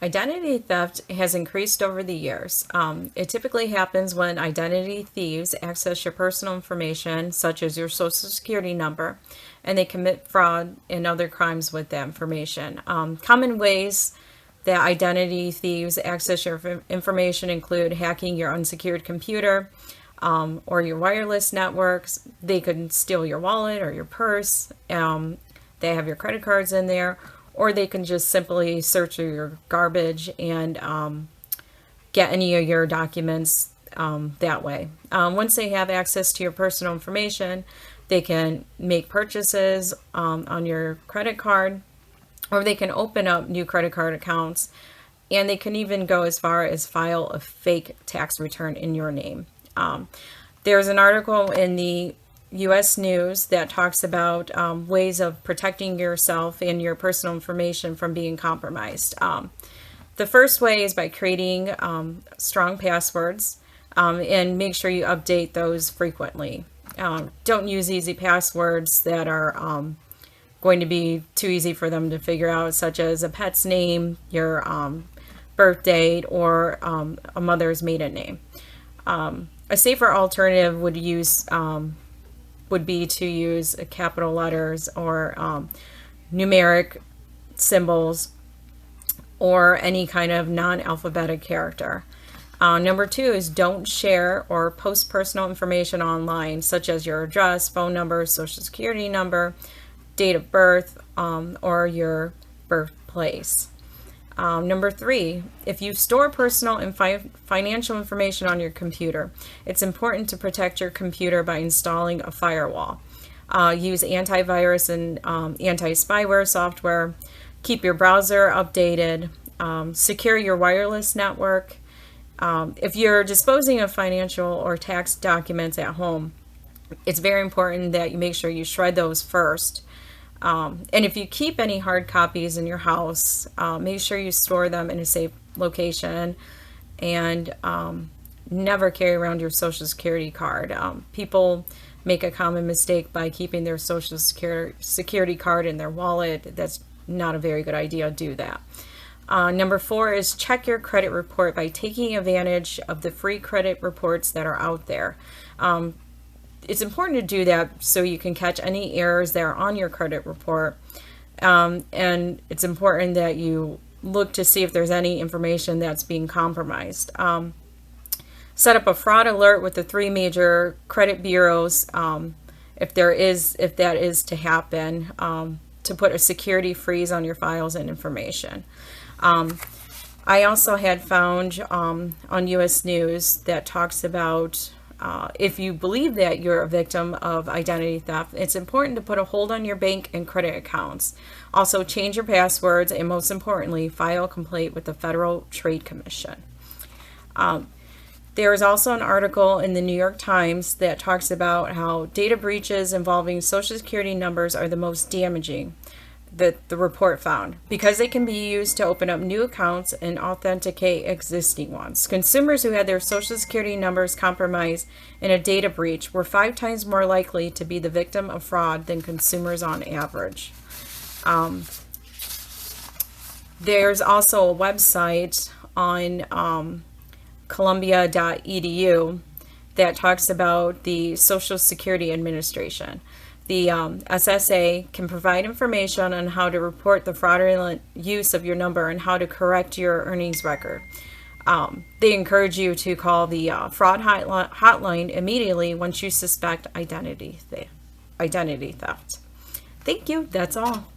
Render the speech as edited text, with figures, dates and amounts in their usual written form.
Identity theft has increased over the years. It typically happens when identity thieves access your personal information, such as your social security number, and they commit fraud and other crimes with that information. Common ways that identity thieves access your information include hacking your unsecured computer or your wireless networks. They could steal your wallet or your purse. They have your credit cards in there, or they can just simply search through your garbage and get any of your documents that way. Once they have access to your personal information, they can make purchases on your credit card, or they can open up new credit card accounts, and they can even go as far as file a fake tax return in your name. There's an article in the U.S. News that talks about ways of protecting yourself and your personal information from being compromised. The first way is by creating strong passwords, and make sure you update those frequently. Don't use easy passwords that are going to be too easy for them to figure out, such as a pet's name, your birth date, or a mother's maiden name. A safer alternative would be to use capital letters or numeric symbols or any kind of non-alphabetic character. Number two is don't share or post personal information online, such as your address, phone number, social security number, date of birth, or your birthplace. Number three, if you store personal and financial information on your computer, it's important to protect your computer by installing a firewall. Use antivirus and anti-spyware software. Keep your browser updated. Secure your wireless network. If you're disposing of financial or tax documents at home, it's very important that you make sure you shred those first. And if you keep any hard copies in your house, make sure you store them in a safe location, and never carry around your social security card. People make a common mistake by keeping their social security card in their wallet. That's not a very good idea. Do that. Number four is check your credit report by taking advantage of the free credit reports that are out there. It's important to do that so you can catch any errors that are on your credit report. And it's important that you look to see if there's any information that's being compromised. Set up a fraud alert with the three major credit bureaus if that is to happen, to put a security freeze on your files and information. I also had found on U.S. News that talks about if you believe that you're a victim of identity theft, it's important to put a hold on your bank and credit accounts. Also, change your passwords, and most importantly, file a complaint with the Federal Trade Commission. There is also an article in the New York Times that talks about how data breaches involving social security numbers are the most damaging, that the report found, because they can be used to open up new accounts and authenticate existing ones. Consumers who had their social security numbers compromised in a data breach were 5 times more likely to be the victim of fraud than consumers on average. There's also a website on Columbia.edu that talks about the Social Security Administration. The SSA can provide information on how to report the fraudulent use of your number and how to correct your earnings record. They encourage you to call the fraud hotline immediately once you suspect identity theft. Thank you. That's all.